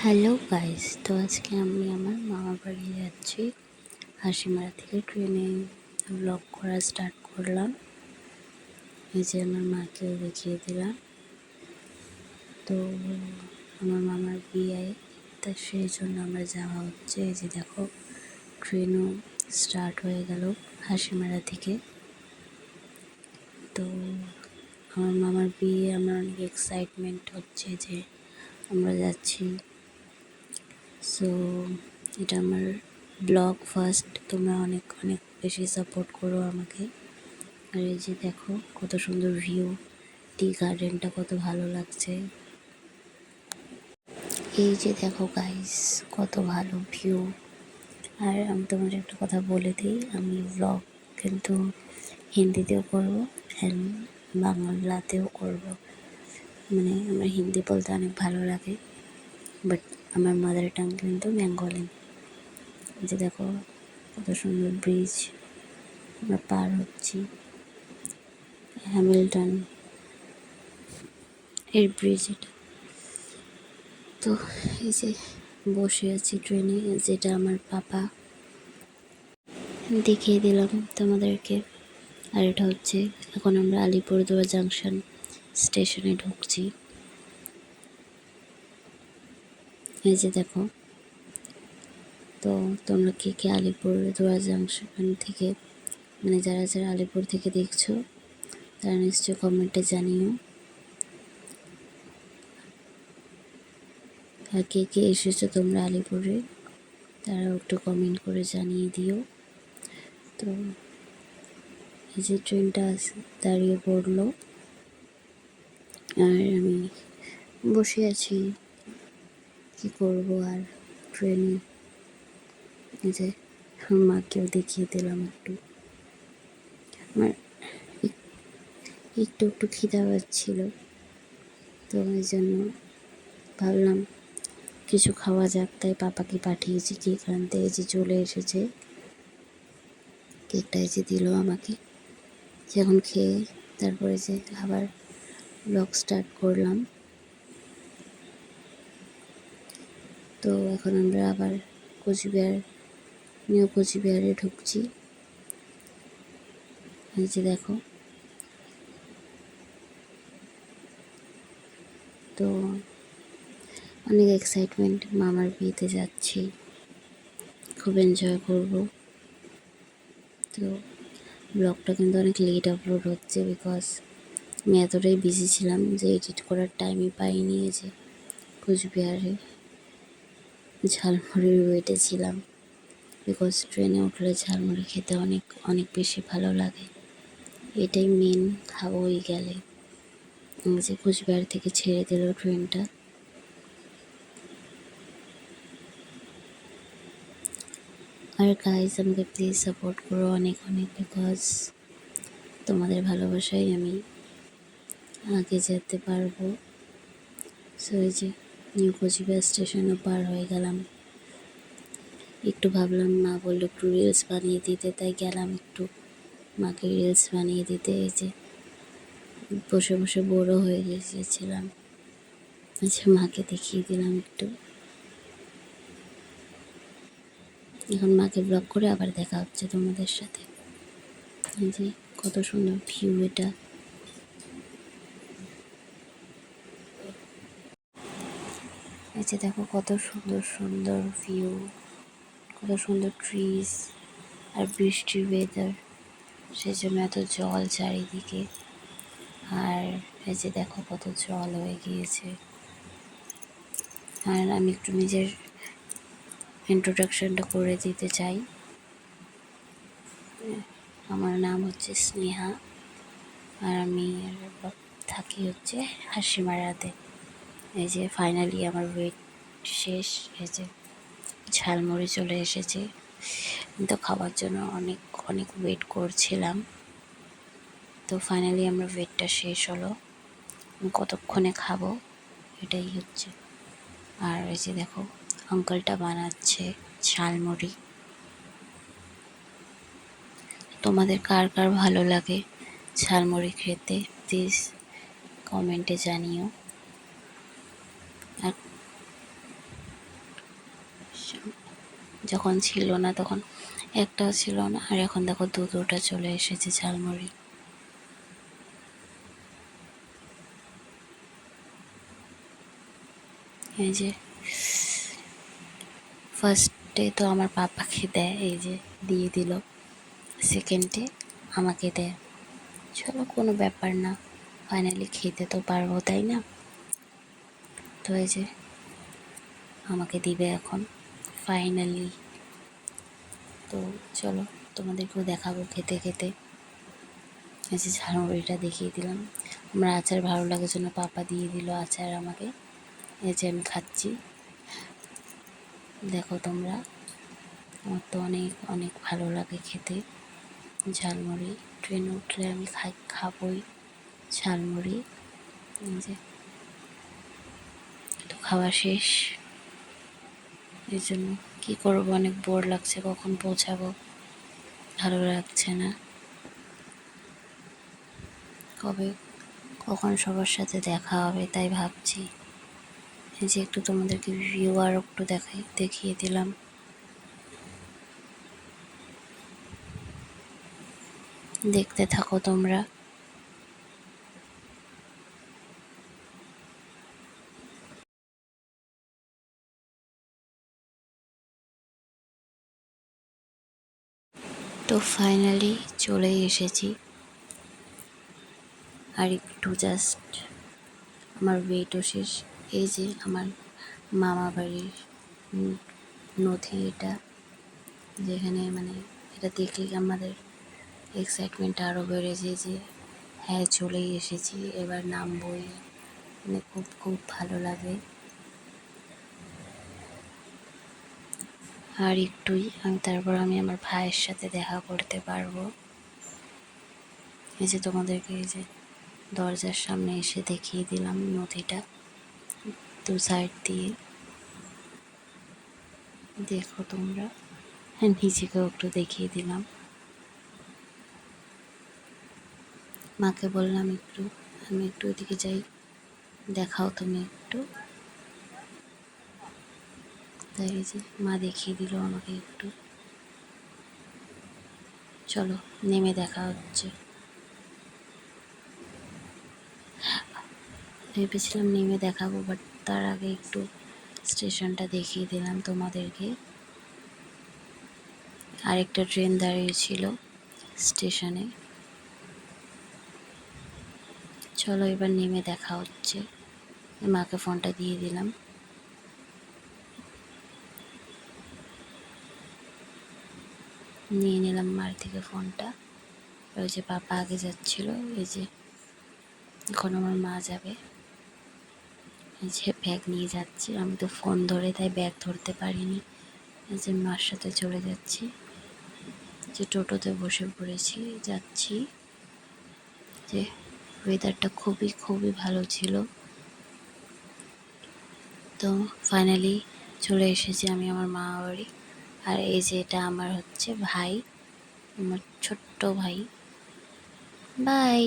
Hello guys, তো আজকে আমি আমার মামার বাড়ি যাচ্ছি। হাসিমারা থেকে ট্রেনে ব্লগ করা স্টার্ট করলাম। এই যে আমার মাকেও দেখিয়ে দিলাম। তো আমার মামার বিয়ে, তা সেই জন্য আমরা যাওয়া হচ্ছে। এই যে দেখো, ট্রেনও স্টার্ট হয়ে গেল হাসিমারা থেকে। তো আমার মামার বিয়ে, আমার অনেক এক্সাইটমেন্ট হচ্ছে যে আমরা যাচ্ছি। সো এটা আমার ব্লগ ফার্স্ট, তোমরা অনেক অনেক বেশি সাপোর্ট করো আমাকে। আর এই যে দেখো কত সুন্দর ভিউ, টি গার্ডেনটা কত ভালো লাগছে। এই যে দেখো গাইস, কত ভালো ভিউ। আর আমি তোমাদের একটা কথা বলে দিই, আমি ব্লগ কিন্তু হিন্দিতেও করবো অ্যান্ড বাংলাতেও করবো। মানে আমার হিন্দি বলতে অনেক ভালো লাগে, বাট আমার মাদার টাং কিন্তু বেঙ্গলি। যে দেখো কত সুন্দর ব্রিজ আমরা পার হচ্ছি, হ্যামিল্টন এর ব্রিজ এটা। তো এই যে বসে আছি ট্রেনে, যেটা আমার পাপা দেখিয়ে দিলাম তোমাদেরকে। আর এটা হচ্ছে, এখন আমরা আলিপুরদুয়ার জাংশন স্টেশনে ঢুকছি। এই যে দেখো, তো তোমরা কে কে আলিপুরদুয়ার জাংশন থেকে, মানে যারা যারা আলিপুর থেকে দেখছো তারা নিশ্চয়ই কমেন্টে জানিও। আর কে কে এসেছো তোমরা আলিপুরে, তারাও একটু কমেন্ট করে জানিয়ে দিও। তো এই যে ট্রেনটা দাঁড়িয়ে পড়লো, আর আমি বসে আছি, কি করব আর ট্রেনে। এই যে আমার মাকেও দেখিয়ে দিলাম একটু। আমার একটু একটু খিদা পাচ্ছিল, তো এই জন্য ভাবলাম কিছু খাওয়া যাক, তাই পাপাকে পাঠিয়েছি কেক আনতে। এই যে চলে এসেছে কেকটা, এই যে দিল আমাকে। এখন খেয়ে তারপরে যে আবার ব্লগ স্টার্ট করলাম। তো এখন আমরা আবার নিউ কোচবিহারে ঢুকছি। এই যে দেখো, তো অনেক এক্সাইটমেন্ট, মামার বিয়েতে যাচ্ছি, খুব এনজয় করব। তো ব্লগটা কিন্তু অনেক লেট আপলোড হচ্ছে, বিকজ আমি এতটাই বিজি ছিলাম যে এডিট করার টাইমই পাইনি। এই যে কোচবিহারে ঝালমুড়ির ওয়েটে ছিলাম, বিকজ ট্রেনে উঠলে ঝালমুড়ি খেতে অনেক অনেক বেশি ভালো লাগে। এটাই মেন, খাবোই গেলে। যে কোচবিহার থেকে ছেড়ে দিল ট্রেনটা। আর গাইজ, আমাকে প্লিজ সাপোর্ট করো অনেক অনেক, বিকজ তোমাদের ভালোবাসায় আমি আগে যেতে পারবো। সো এই যে নিউ কোচবিহার স্টেশনও পার হয়ে গেলাম। একটু ভাবলাম, মা বললো একটু রিলস বানিয়ে দিতে, তাই গেলাম একটু মাকে রিলস বানিয়ে দিতে। এই যে বসে বসে বোরও হয়ে গেছিলাম, আচ্ছা মাকে দেখিয়ে দিলাম একটু। এখন মাকে ব্লগ করে আবার দেখা হচ্ছে তোমাদের সাথে। এই যে কত সুন্দর ভিউ এটা। এই যে দেখো কত সুন্দর সুন্দর ভিউ, কত সুন্দর ট্রিজ আর বৃষ্টির ওয়েদার, সেজন্য এত জল চারিদিকে। আর এই যে দেখো কত জল হয়ে গিয়েছে। আর আমি একটু নিজের ইন্ট্রোডাকশনটা করে দিতে চাই। আমার নাম হচ্ছে স্নেহা, আর আমি থাকি হচ্ছে হাসিমারাতে। এই যে ফাইনালি আমার ওয়েট শেষ। এই যে ঝালমুড়ি চলে এসেছে, তো খাওয়ার জন্য অনেক অনেক ওয়েট করছিলাম। তো ফাইনালি আমার ওয়েটটা শেষ হলো, কতক্ষণে খাবো এটাই হচ্ছে। আর এই যে দেখো আঙ্কেলটা বানাচ্ছে ঝালমুড়ি। তোমাদের কার কার ভালো লাগে ঝালমুড়ি খেতে, প্লিজ কমেন্টে জানিও। আর যখন ছিল না তখন একটাও ছিল না, আর এখন দেখো দুটোটা চলে এসেছে ঝালমুড়ি। এই যে ফার্স্টে তো আমার পাপাকে দেয়, এই যে দিয়ে দিল, সেকেন্ডে আমাকে দেয়। চলো কোনো ব্যাপার না, ফাইনালি খেতে তো পারবো, তাই না? তো এই যে আমাকে দিবে এখন ফাইনালি। তো চলো তোমাদেরকেও দেখাবো খেতে খেতে। এই যে ঝালমুড়িটা দেখিয়ে দিলাম। আমার আচার ভালো লাগার জন্য পাপা দিয়ে দিল আচার আমাকে। এই যে আমি খাচ্ছি, দেখো তোমরা। আমার তো অনেক অনেক ভালো লাগে খেতে ঝালমুড়ি। ট্রেনে উঠলে আমি খাবই ঝালমুড়ি। এই যে তো খাওয়া শেষ, এই জন্য কী করবো, অনেক বোর লাগছে, কখন পৌঁছাবো ভালো লাগছে না। কখন সবার সাথে দেখা হবে তাই ভাবছি। এই যে একটু তোমাদেরকে ভিউ আর একটু দেখিয়ে দিলাম। দেখতে থাকো তোমরা। তো ফাইনালি চলেই এসেছি, আর একটু জাস্ট আমার ওয়েটও শেষ। এই যে আমার মামা বাড়ির নথি, এটা যেখানে মানে এটা দেখলে আমাদের এক্সাইটমেন্ট আরও বেড়ে যায় যে হ্যাঁ চলেই এসেছি, এবার নামবই। মানে খুব খুব ভালো লাগে। আর একটুই তারপর আমি আমার ভাইয়ের সাথে দেখা করতে পারবো। এই যে তোমাদেরকে এই যে দরজার সামনে এসে দেখিয়ে দিলাম নথিটা দু সাইড দিয়ে, দেখো তোমরা। হ্যাঁ, নিজেকেও একটু দেখিয়ে দিলাম। মাকে বললাম একটু আমি একটু ওইদিকে যাই, দেখাও তুমি একটু। তাই এই যে মা দেখিয়ে দিল আমাকে একটু। চলো নেমে দেখা হচ্ছে। ভেবেছিলাম নেমে দেখাবো, বাট তার আগে একটু স্টেশনটা দেখিয়ে দিলাম তোমাদেরকে। আরেকটা ট্রেন দাঁড়িয়েছিল স্টেশনে। চলো এবার নেমে দেখা হচ্ছে। মাকে ফোনটা দিয়ে দিলাম। নিয়ে নিলাম মার থেকে ফোনটা। ওই যে পাপা আগে যাচ্ছিল, এই যে এখন আমার মা যাবে। এই যে ব্যাগ নিয়ে যাচ্ছি, আমি তো ফোন ধরে তাই ব্যাগ ধরতে পারিনি। এই যে মার সাথে চলে যাচ্ছি, যে টোটোতে বসে পড়েছি, যাচ্ছি। যে ওয়েদারটা খুবই খুবই ভালো ছিল। তো ফাইনালি চলে এসেছি আমি আমার মামা বাড়ি। আর এই যে এটা আমার হচ্ছে ভাই, আমার ছোট্ট ভাই। বাই।